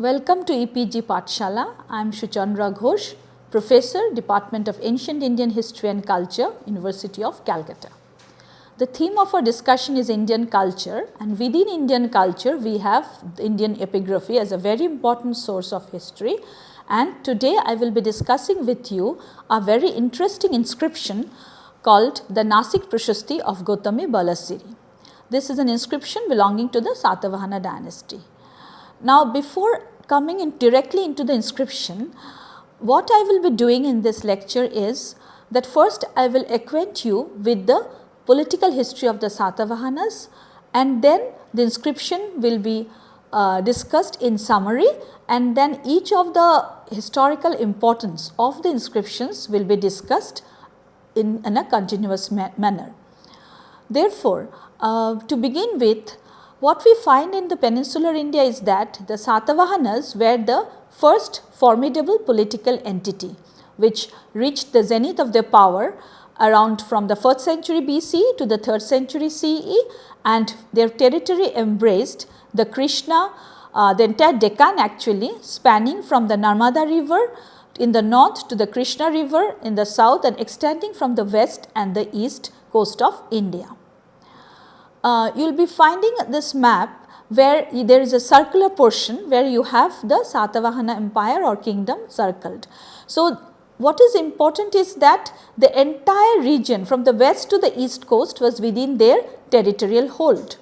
Welcome to EPG Pathshala. I am Shuchandra Ghosh, Professor, Department of Ancient Indian History and Culture, University of Calcutta. The theme of our discussion is Indian culture, and within Indian culture we have Indian epigraphy as a very important source of history. And today I will be discussing with you a very interesting inscription called the Nasik Prashasti of Gautami Balasiri. This is an inscription belonging to the Satavahana dynasty. Now, before coming in directly into the inscription, what I will be doing in this lecture is that first I will acquaint you with the political history of the Satavahanas, and then the inscription will be discussed in summary, and then each of the historical importance of the inscriptions will be discussed in a continuous manner. Therefore, to begin with, what we find in the peninsular India is that the Satavahanas were the first formidable political entity which reached the zenith of their power around from the 1st century BC to the 3rd century CE, and their territory embraced the Krishna, the entire Deccan actually, spanning from the Narmada river in the north to the Krishna river in the south and extending from the west and the east coast of India. You will be finding this map where there is a circular portion where you have the Satavahana empire or kingdom circled. So, what is important is that the entire region from the west to the east coast was within their territorial hold.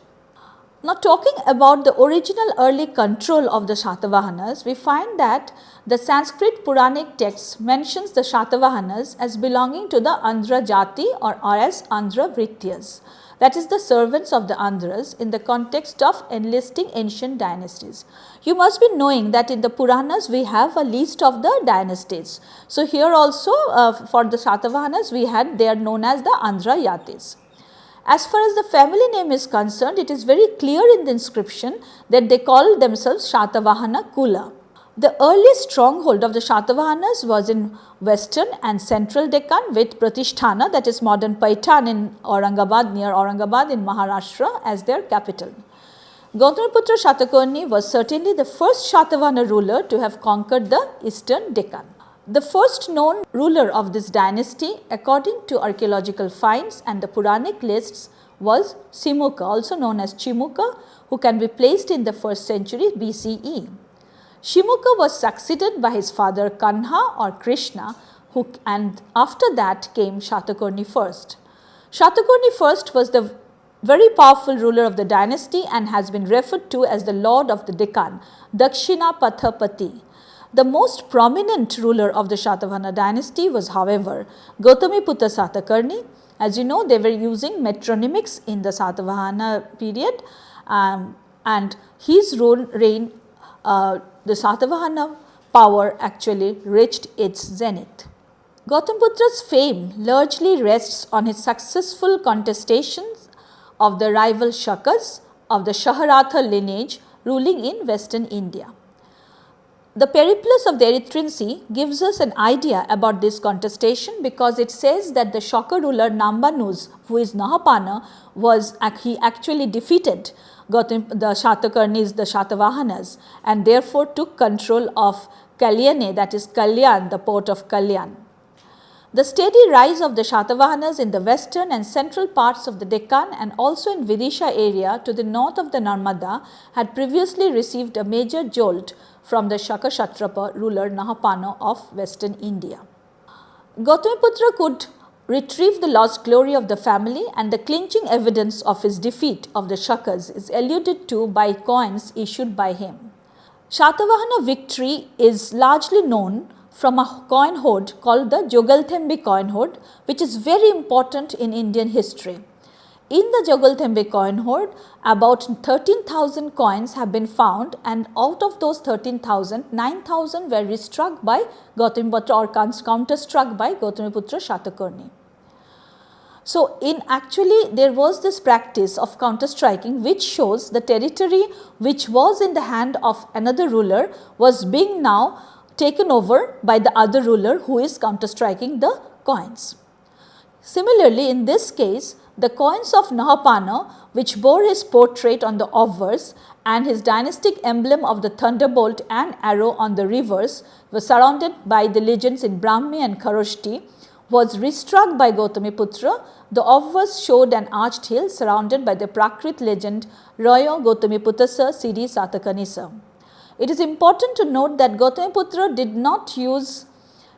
Now, talking about the original early control of the Satavahanas, we find that the Sanskrit Puranic text mentions the Satavahanas as belonging to the Andhra Jati or as Andhra Vrityas, that is the servants of the Andhras, in the context of enlisting ancient dynasties. You must be knowing that in the Puranas we have a list of the dynasties. So, here also for the Satavahanas they are known as the Andhra Yatis. As far as the family name is concerned, it is very clear in the inscription that they call themselves Shatavahana Kula. The earliest stronghold of the Satavahanas was in western and central Deccan with Pratisthana, that is modern Paitan in Aurangabad, near Aurangabad in Maharashtra, as their capital. Gautamiputra Shatakarni was certainly the first Satavahana ruler to have conquered the eastern Deccan. The first known ruler of this dynasty, according to archaeological finds and the Puranic lists, was Simuka, also known as Chimuka, who can be placed in the 1st century BCE. Shimuka was succeeded by his father Kanha or Krishna, and after that came Shatakarni I. Shatakarni I was the very powerful ruler of the dynasty and has been referred to as the Lord of the Deccan, Dakshina Pathapati. The most prominent ruler of the Satavahana dynasty was, however, Gautamiputra Satakarni. As you know, they were using metronymics in the Satavahana period, and his reign, the Satavahana power actually reached its zenith. Gautamiputra's fame largely rests on his successful contestations of the rival Shakas of the Shaharatha lineage ruling in western India. The Periplus of the Erythraean Sea gives us an idea about this contestation, because it says that the Shaka ruler Nambanuz, who is Nahapana, he actually defeated the Shatakarnis, the Shatavahanas, and therefore took control of Kalyane, that is Kalyan, the port of Kalyan. The steady rise of the Shatavahanas in the western and central parts of the Deccan and also in Vidisha area to the north of the Narmada had previously received a major jolt from the Shaka Kshatrapa ruler Nahapana of western India. Gautamiputra could retrieve the lost glory of the family, and the clinching evidence of his defeat of the Shakas is alluded to by coins issued by him. Shatavahana victory is largely known from a coin hoard called the Jogalthembi coin hoard, which is very important in Indian history. In the Jogalthembi coin hoard, about 13,000 coins have been found, and out of those 13,000, 9,000 were struck by Gautamiputra or counter-struck by Gautamiputra Shatakarni. So, actually there was this practice of counter striking, which shows the territory which was in the hand of another ruler was being now taken over by the other ruler who is counter striking the coins. Similarly, in this case, The coins of Nahapana, which bore his portrait on the obverse and his dynastic emblem of the thunderbolt and arrow on the reverse, were surrounded by the legends in Brahmi and Kharoshti, was restruck by Gautamiputra. The obverse showed an arched hill surrounded by the Prakrit legend Royo Gautamiputasa Siri Satakanisa. It is important to note that Gautamiputra did not use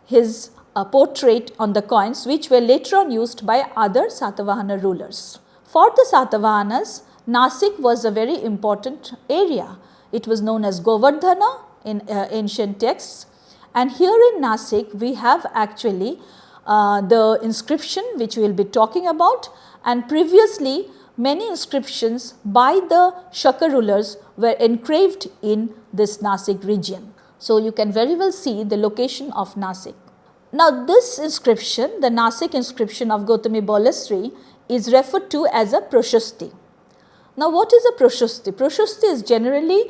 his portrait on the coins, which were later on used by other Satavahana rulers. For the Satavahanas, Nasik was a very important area. It was known as Govardhana in ancient texts, and here in Nasik we have actually the inscription which we will be talking about, and previously many inscriptions by the Shaka rulers were engraved in this Nasik region. So, you can very well see the location of Nasik. Now, this inscription, the Nasik inscription of Gautami Balasri, is referred to as a Prashasti. Now, what is a Prashasti? Prashasti is generally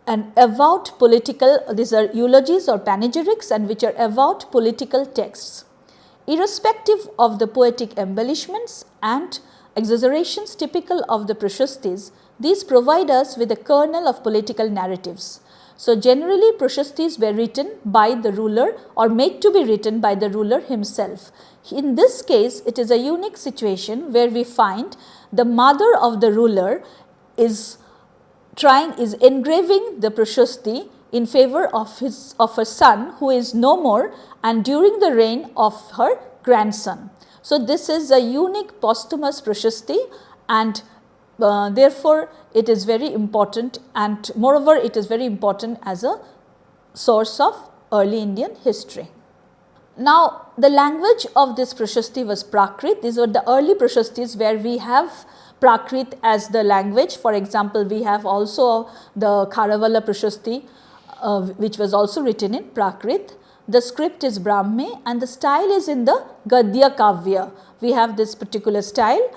an avowed political, these are eulogies or panegyrics, and which are avowed political texts. Irrespective of the poetic embellishments and exaggerations typical of the Prashastis, these provide us with a kernel of political narratives. So, generally Prashastis were written by the ruler or made to be written by the ruler himself. In this case, it is a unique situation where we find the mother of the ruler is engraving the Prashasti in favor of her son, who is no more, and during the reign of her grandson. So, this is a unique posthumous Prashasti, and therefore, it is very important, and moreover it is very important as a source of early Indian history. Now, the language of this Prashasti was Prakrit. These were the early Prashastis where we have Prakrit as the language. For example, we have also the Kharavala Prashasti, which was also written in Prakrit. The script is Brahmi and the style is in the Gadya Kavya. We have this particular style.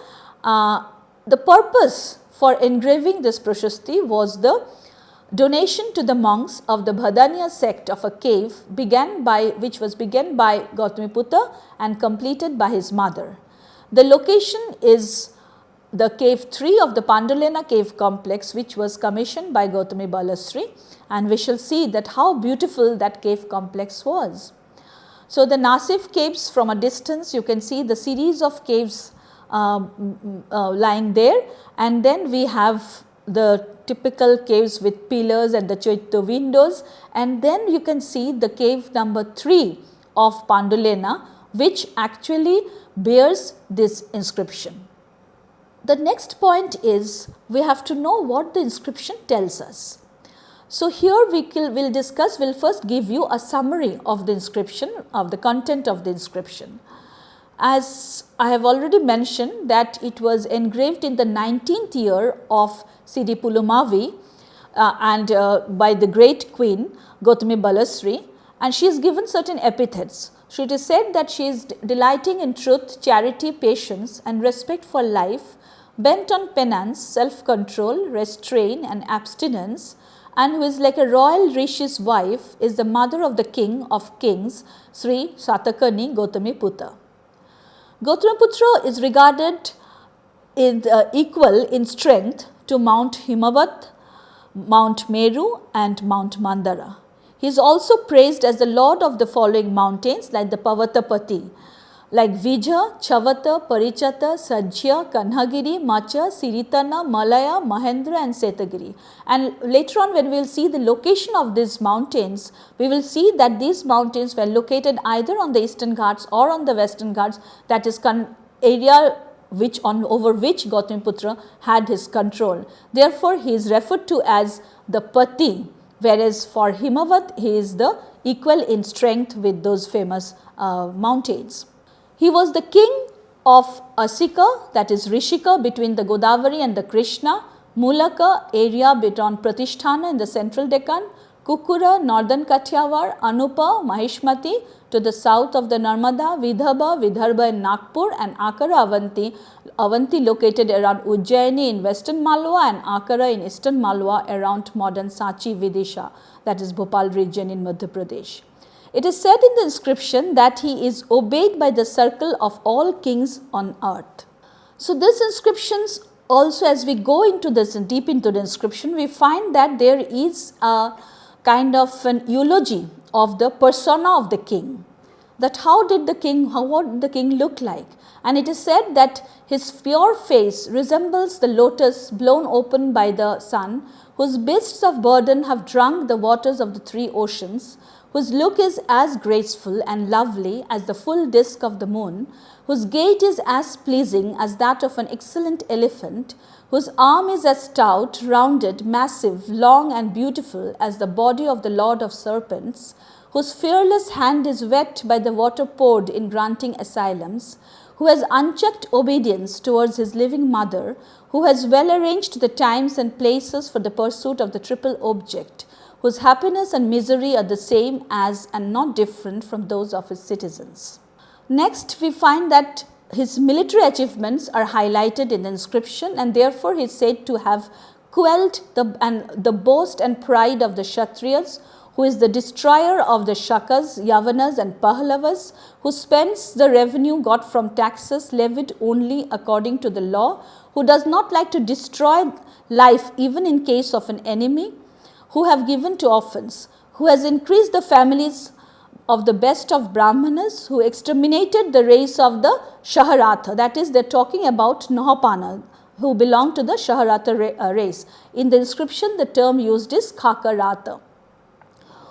The purpose for engraving this Prashasti was the donation to the monks of the Bhadaniya sect of a cave which was begun by Gautamiputra and completed by his mother. The location is the cave 3 of the Pandalena cave complex, which was commissioned by Gautami Balasri, and we shall see that how beautiful that cave complex was. So, the Nasik caves, from a distance you can see the series of caves lying there, and then we have the typical caves with pillars and the windows, and then you can see the cave number 3 of Pandalena, which actually bears this inscription. The next point is we have to know what the inscription tells us. So, here we will discuss, we will first give you a summary of the inscription, of the content of the inscription. As I have already mentioned that it was engraved in the 19th year of Siri Pulumavi and by the great queen Gautami Balasri, and she is given certain epithets. So, it is said that she is delighting in truth, charity, patience and respect for life, bent on penance, self-control, restraint and abstinence, and who is like a royal rishi's wife, is the mother of the king of kings, Sri Satakani Gautamiputra. Gautamiputra is regarded equal in strength to Mount Himavat, Mount Meru and Mount Mandara. He is also praised as the lord of the following mountains like the Pavatapati, like Vija, Chavata, Parichata, Sajya, Kanhagiri, Macha, Siritana, Malaya, Mahendra and Setagiri. And later on when we will see the location of these mountains, we will see that these mountains were located either on the eastern Ghats or on the western Ghats, that is area over which Gautamiputra had his control. Therefore, he is referred to as the Pati, whereas for Himavat he is the equal in strength with those famous mountains. He was the king of Asika, that is Rishika, between the Godavari and the Krishna, Mulaka area between Pratisthana in the central Deccan, Kukura, northern Kathiawar, Anupa, Mahishmati to the south of the Narmada, Vidarbha in Nagpur and Akara Avanti located around Ujjaini in western Malwa and Akara in eastern Malwa around modern Sanchi Vidisha, that is Bhopal region in Madhya Pradesh. It is said in the inscription that he is obeyed by the circle of all kings on earth. So this inscriptions also, as we go into this and deep into the inscription, we find that there is a kind of an eulogy of the persona of the king, that how did the king, what did the king look like, and it is said that his pure face resembles the lotus blown open by the sun, whose beasts of burden have drunk the waters of the three oceans, whose look is as graceful and lovely as the full disk of the moon, whose gait is as pleasing as that of an excellent elephant, whose arm is as stout, rounded, massive, long and beautiful as the body of the Lord of Serpents, whose fearless hand is wet by the water poured in granting asylums, who has unchecked obedience towards his living mother, who has well arranged the times and places for the pursuit of the triple object, whose happiness and misery are the same as and not different from those of his citizens. Next, we find that his military achievements are highlighted in the inscription, and therefore he is said to have quelled the boast and pride of the Kshatriyas, who is the destroyer of the Shakas, Yavanas and Pahlavas, who spends the revenue got from taxes levied only according to the law, who does not like to destroy life even in case of an enemy, who have given to orphans, who has increased the families of the best of Brahmanas, who exterminated the race of the Shaharatha, that is, they are talking about Nahapana, who belong to the Shaharatha race. In the inscription, the term used is Khakarata,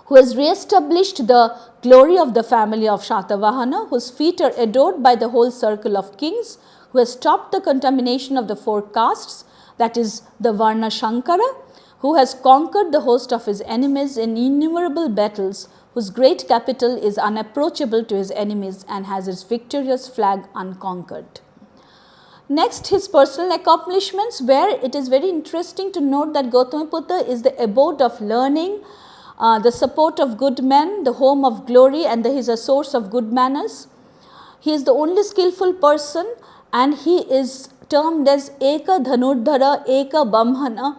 who has re-established the glory of the family of Shatavahana, whose feet are adored by the whole circle of kings, who has stopped the contamination of the four castes, that is the Varna Shankara, who has conquered the host of his enemies in innumerable battles, whose great capital is unapproachable to his enemies and has its victorious flag unconquered. Next, his personal accomplishments, where it is very interesting to note that Gautamiputra is the abode of learning, the support of good men, the home of glory, and he is a source of good manners. He is the only skillful person, and he is termed as Eka Dhanurdhara, Eka Bamhana,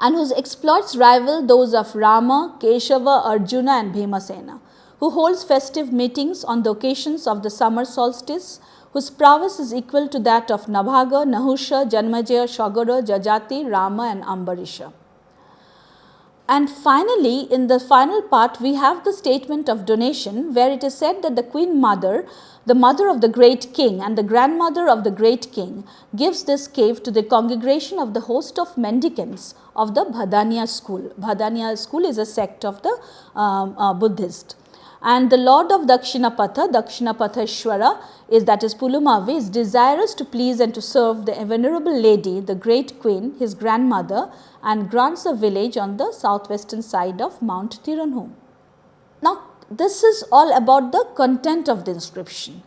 and whose exploits rival those of Rama, Keshava, Arjuna and Bhimasena, who holds festive meetings on the occasions of the summer solstice, whose prowess is equal to that of Nabhaga, Nahusha, Janmajaya, Shagara, Jajati, Rama and Ambarisha. And finally, in the final part, we have the statement of donation, where it is said that the Queen Mother, the mother of the great king and the grandmother of the great king, gives this cave to the congregation of the host of mendicants of the Bhadanya school. Bhadanya school is a sect of the Buddhist. And the Lord of Dakshinapatha, Dakshinapathaeshwara, that is Pulumavi, is desirous to please and to serve the venerable lady, the great queen, his grandmother, and grants a village on the southwestern side of Mount Tirunhu. Now, this is all about the content of the inscription.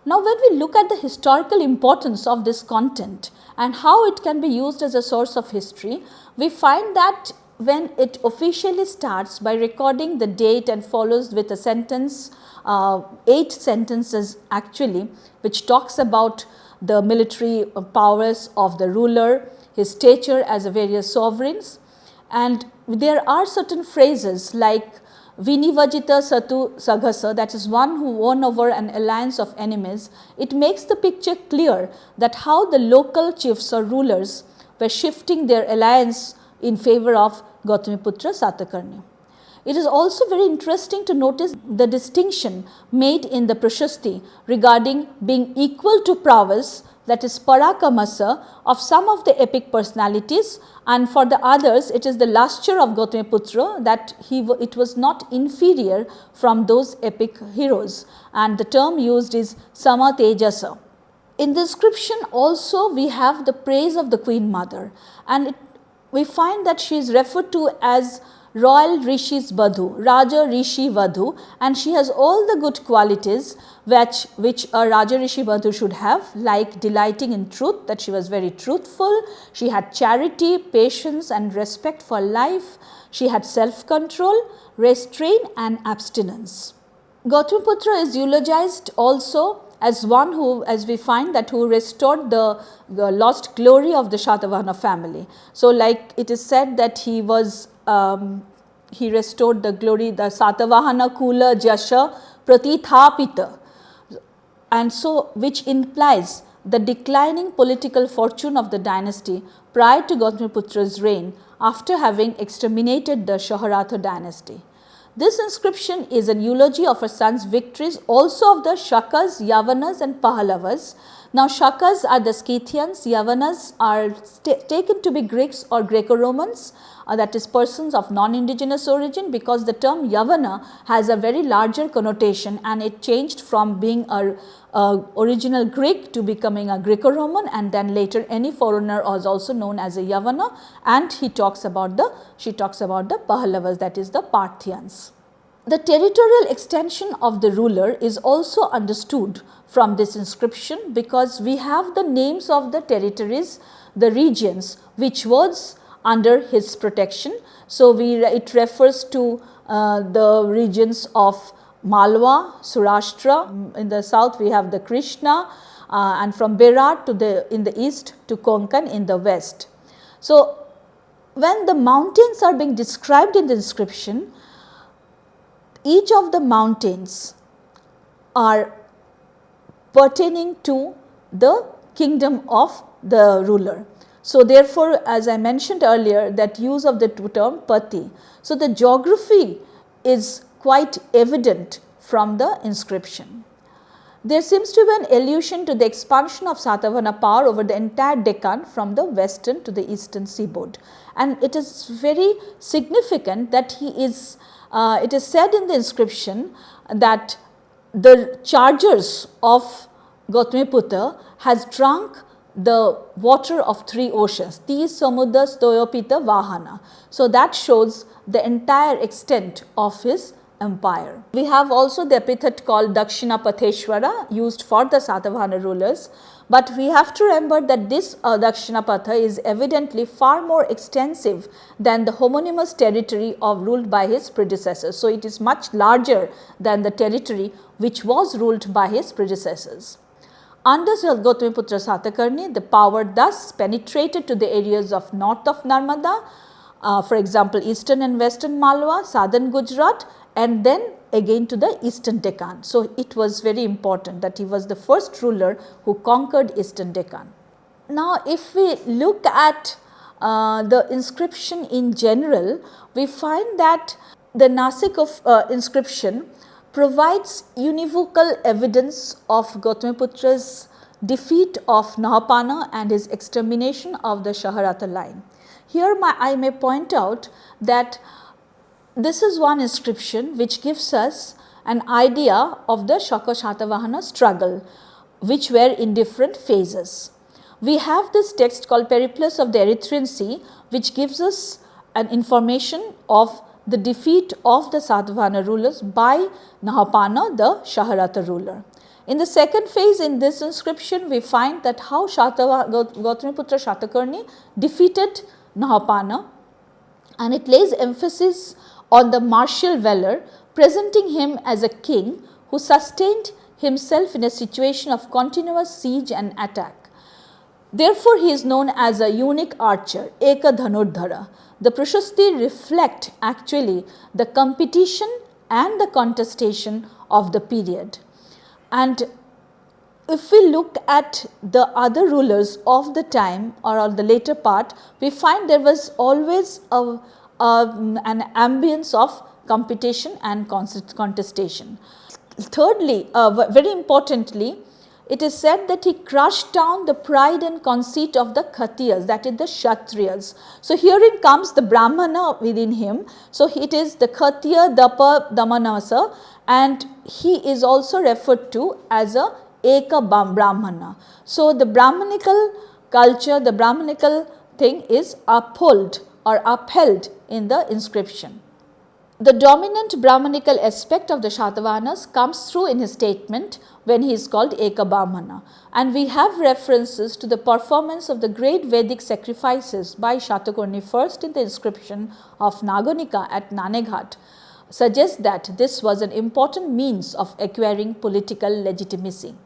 Now, when we look at the historical importance of this content and how it can be used as a source of history, we find that when it officially starts by recording the date and follows with a sentence, 8 sentences actually, which talks about the military powers of the ruler, his stature as a various sovereigns, and there are certain phrases like Vinivajita Satu Saghasa, that is one who won over an alliance of enemies. It makes the picture clear that how the local chiefs or rulers were shifting their alliance in favor of Gautamiputra Satakarni. It is also very interesting to notice the distinction made in the Prashasti regarding being equal to prowess, that is Parakamasa, of some of the epic personalities, and for the others it is the lustre of Gautamiputra, that it was not inferior from those epic heroes, and the term used is Sama Tejasa. In the inscription also we have the praise of the Queen Mother, and we find that she is referred to as Royal Rishi's Badhu, Raja Rishi Vadhu, and she has all the good qualities which a Raja Rishi Badhu should have, like delighting in truth, that she was very truthful, she had charity, patience and respect for life, she had self-control, restraint and abstinence. Gautamiputra is eulogized also as one who, as we find, that who restored the lost glory of the Shatavahana family. So, like it is said that he restored the glory, the Satavahana Kula Jasha Pratithapita, and so which implies the declining political fortune of the dynasty prior to Gautamiputra's reign after having exterminated the Shaharatha dynasty. This inscription is an eulogy of her son's victories, also of the Shakas, Yavanas and Pahallavas. Now, Shakas are the Scythians, Yavanas are taken to be Greeks or Greco-Romans, that is persons of non-indigenous origin, because the term Yavana has a very larger connotation and it changed from being a original Greek to becoming a Greco-Roman, and then later any foreigner was also known as a Yavana, and she talks about the Pahallavas, that is the Parthians. The territorial extension of the ruler is also understood from this inscription, because we have the names of the territories, the regions which was under his protection. So, it refers to the regions of Malwa, Surashtra, in the south we have the Krishna, and from Berar to in the east to Konkan in the west. So, when the mountains are being described in the inscription, each of the mountains are pertaining to the kingdom of the ruler. So, therefore, as I mentioned earlier, that use of the term Pati. So, the geography is quite evident from the inscription. There seems to be an allusion to the expansion of Satavahana power over the entire Deccan from the western to the eastern seaboard, and it is very significant that it is said in the inscription that the chargers of Gautamiputra has drunk the water of 3 oceans, Ti, Samudra, Stoyopita, Vahana. So, that shows the entire extent of his empire. We have also the epithet called Dakshinapatheshwara used for the Satavahana rulers, but we have to remember that this Dakshinapatha is evidently far more extensive than the homonymous territory ruled by his predecessors. So, it is much larger than the territory which was ruled by his predecessors. Under Gautamiputra Satakarni, the power thus penetrated to the areas of north of Narmada, for example, eastern and western Malwa, southern Gujarat, and then again to the eastern Deccan. So, it was very important that he was the first ruler who conquered eastern Deccan. Now, if we look at the inscription in general, we find that the Nasik inscription provides univocal evidence of Gautamiputra's defeat of Nahapana and his extermination of the Shaharatha line. Here I may point out that this is one inscription which gives us an idea of the Shaka Satavahana struggle, which were in different phases. We have this text called Periplus of the Erythraean Sea, which gives us an information of the defeat of the Satavahana rulers by Nahapana, the Shaharatha ruler. In the second phase in this inscription, we find that how Gautamiputra Satakarni defeated Nahapana, and it lays emphasis on the martial valor, presenting him as a king who sustained himself in a situation of continuous siege and attack. Therefore, he is known as a unique archer, Eka Dhanurdhara. The Prashasti reflect actually the competition and the contestation of the period. And if we look at the other rulers of the time or the later part, we find there was always an ambience of competition and contestation. Thirdly, very importantly, it is said that he crushed down the pride and conceit of the Khatiyas, that is the Kshatriyas. So, herein comes the Brahmana within him. So, it is the Khattiya, Dapa, Damanasa, and he is also referred to as a Eka Brahmana. So, the Brahmanical culture, the Brahmanical thing is upheld in the inscription. The dominant Brahmanical aspect of the Shatavahanas comes through in his statement when he is called Eka Brahmana, and we have references to the performance of the great Vedic sacrifices by Shatakarni first in the inscription of Naganika at Naneghat, suggests that this was an important means of acquiring political legitimacy.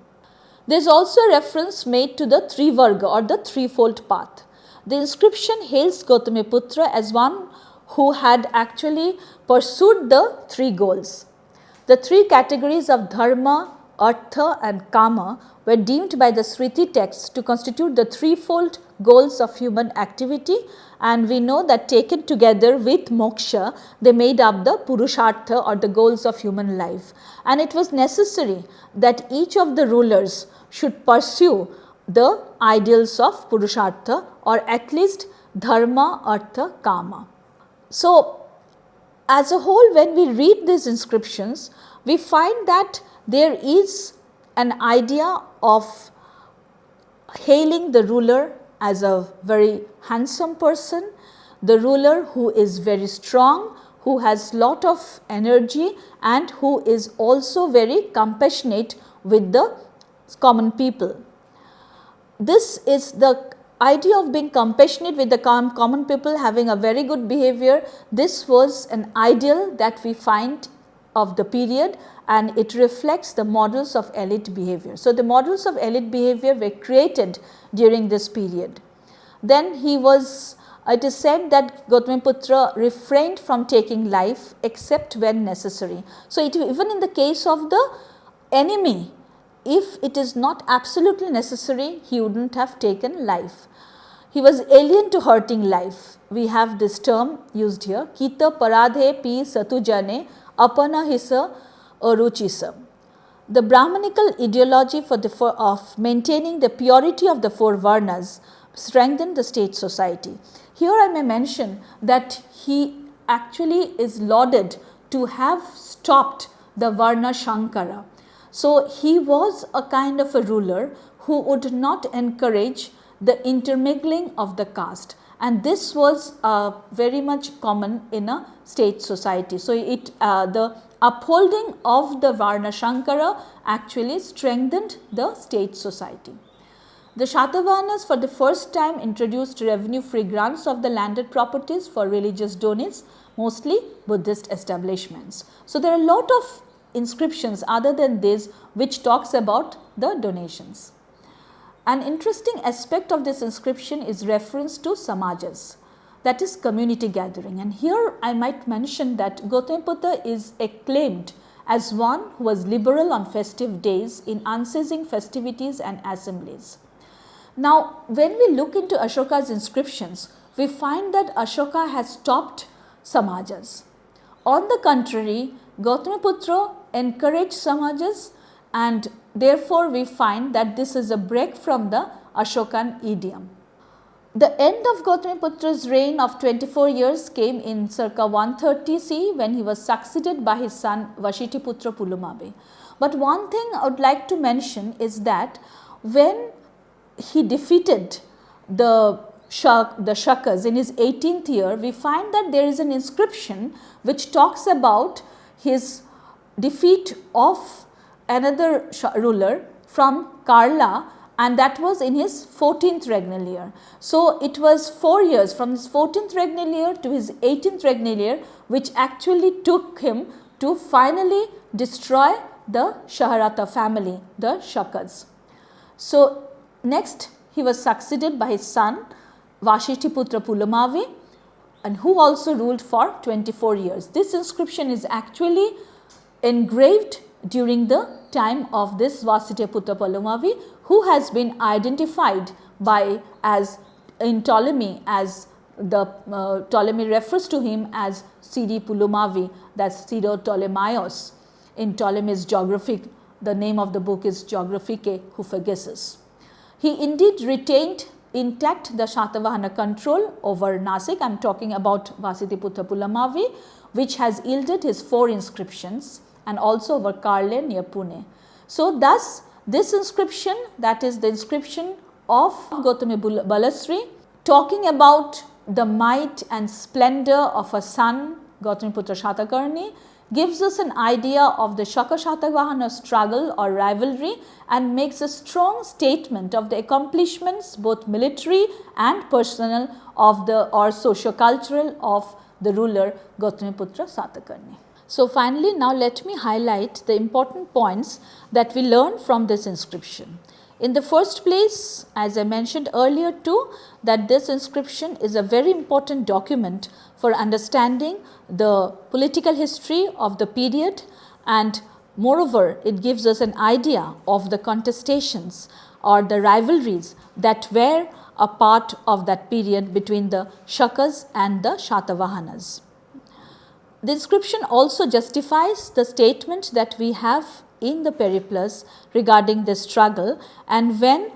There is also a reference made to the Trivarga or the threefold path. The inscription hails Gautamiputra as one who had actually pursued the 3 goals. The 3 categories of dharma, Artha and Kama were deemed by the Smriti texts to constitute the threefold goals of human activity, and we know that taken together with moksha, they made up the Purushartha or the goals of human life. And it was necessary that each of the rulers should pursue the ideals of Purushartha, or at least Dharma, Artha, Kama. So, as a whole, when we read these inscriptions, we find that there is an idea of hailing the ruler as a very handsome person, the ruler who is very strong, who has lot of energy, and who is also very compassionate with the common people. This is the idea of being compassionate with the common people, having a very good behavior. This was an ideal that we find of the period, and it reflects the models of elite behavior. So, the models of elite behavior were created during this period. Then it is said that Gautamiputra refrained from taking life except when necessary. So, even in the case of the enemy, if it is not absolutely necessary, he would not have taken life. He was alien to hurting life. We have this term used here, Kita paradhe pi satujane apana hisa aruchisa. The Brahmanical ideology of maintaining the purity of the four varnas strengthened the state society. Here I may mention that he actually is lauded to have stopped the Varna Shankara. So, he was a kind of a ruler who would not encourage the intermingling of the caste, and this was very much common in a state society. So, the upholding of the Varna Shankara actually strengthened the state society. The Shatavahanas for the first time introduced revenue free grants of the landed properties for religious donates, mostly Buddhist establishments. So, there are a lot of inscriptions other than this which talks about the donations. An interesting aspect of this inscription is reference to samajas, that is community gathering, and here I might mention that Gautamiputra is acclaimed as one who was liberal on festive days in unceasing festivities and assemblies. Now, when we look into Ashoka's inscriptions, we find that Ashoka has stopped samajas. On the contrary, Gautamiputra encouraged samajas, and therefore, we find that this is a break from the Ashokan idiom. The end of Gautamiputra's reign of 24 years came in circa 130 CE when he was succeeded by his son Vashitiputra Pulamavi. But one thing I would like to mention is that when he defeated the Shakas in his 18th year, we find that there is an inscription which talks about his defeat of another ruler from Karla, and that was in his 14th regnal year. So, it was 4 years from his 14th regnal year to his 18th regnal year which actually took him to finally destroy the Shaharata family, the Shakas. So, next he was succeeded by his son Vashitiputra Pulamavi, and who also ruled for 24 years. This inscription is actually engraved during the time of this Vashitiputra Pulamavi, who has been identified by as in Ptolemy as the Ptolemy refers to him as Siri Pulamavi, that is Syro Ptolemaios. In Ptolemy's Geographic, the name of the book is Geographike Huphagesis. He indeed retained intact the Shatavahana control over Nasik. I am talking about Vashitiputra Pulamavi, which has yielded his 4 inscriptions, and also over Karle near Pune. So, thus this inscription, that is the inscription of Gautami Balasri, talking about the might and splendor of a son Gautamiputra Shatakarni, gives us an idea of the Shaka Shatavahana struggle or rivalry, and makes a strong statement of the accomplishments both military and personal of the or socio-cultural of the ruler Gautamiputra Satakarni. So, finally, now let me highlight the important points that we learn from this inscription. In the first place, as I mentioned earlier too, that this inscription is a very important document for understanding the political history of the period, and Moreover, it gives us an idea of the contestations or the rivalries that were a part of that period between the Shakas and the Shatavahanas. The inscription also justifies the statement that we have in the Periplus regarding the struggle, and when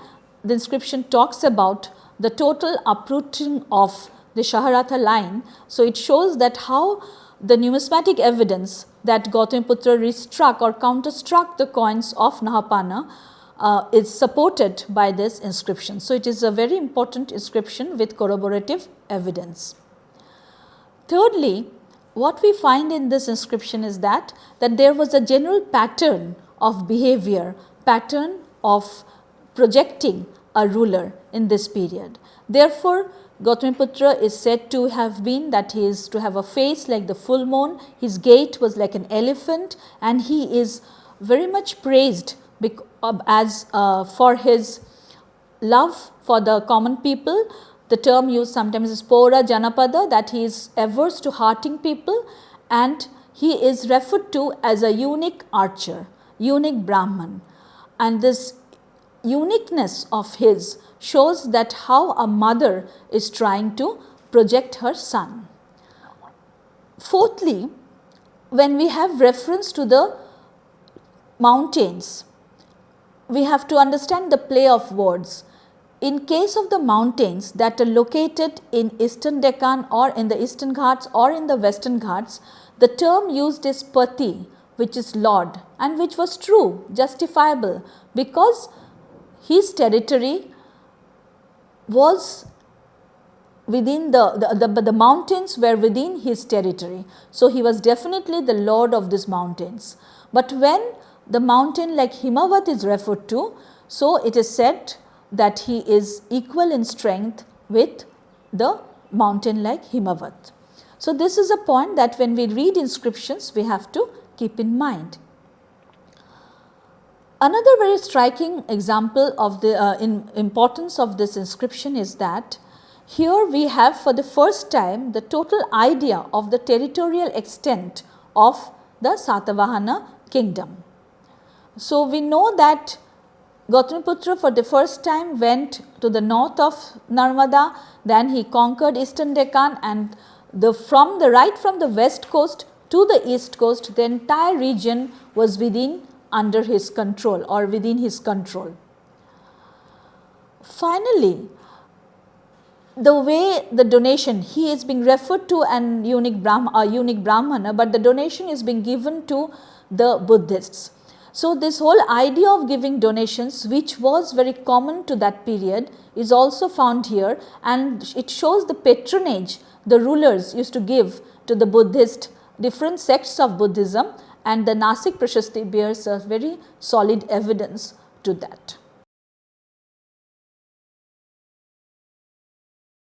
the inscription talks about the total uprooting of the Shaharatha line, so it shows that how the numismatic evidence that Gautamiputra restruck or counterstruck the coins of Nahapana is supported by this inscription. So, it is a very important inscription with corroborative evidence. Thirdly, what we find in this inscription is that there was a general pattern of behavior, pattern of projecting a ruler in this period. Therefore, Gautamiputra is said to have been that he is to have a face like the full moon, his gait was like an elephant, and he is very much praised as for his love for the common people. The term used sometimes is Pora Janapada, that he is averse to hurting people, and he is referred to as a unique archer, unique Brahman, and this uniqueness of his shows that how a mother is trying to project her son. Fourthly, when we have reference to the mountains, we have to understand the play of words. In case of the mountains that are located in Eastern Deccan or in the Eastern Ghats or in the Western Ghats, the term used is Pati, which is Lord, and which was true, justifiable, because his territory was within the mountains were within his territory. So, he was definitely the lord of these mountains. But when the mountain like Himavat is referred to, so it is said that he is equal in strength with the mountain like Himavat. So, this is a point that when we read inscriptions we have to keep in mind. Another very striking example of the importance of this inscription is that here we have for the first time the total idea of the territorial extent of the Satavahana kingdom. So, we know that Gautamiputra for the first time went to the north of Narmada, then he conquered Eastern Deccan, and from the west coast to the east coast, the entire region was under his control or within his control. Finally, the way the donation, he is being referred to an unique Brahmana, but the donation is being given to the Buddhists. So, this whole idea of giving donations, which was very common to that period, is also found here, and it shows the patronage the rulers used to give to the Buddhist different sects of Buddhism, and the Nasik Prashasti bears a very solid evidence to that.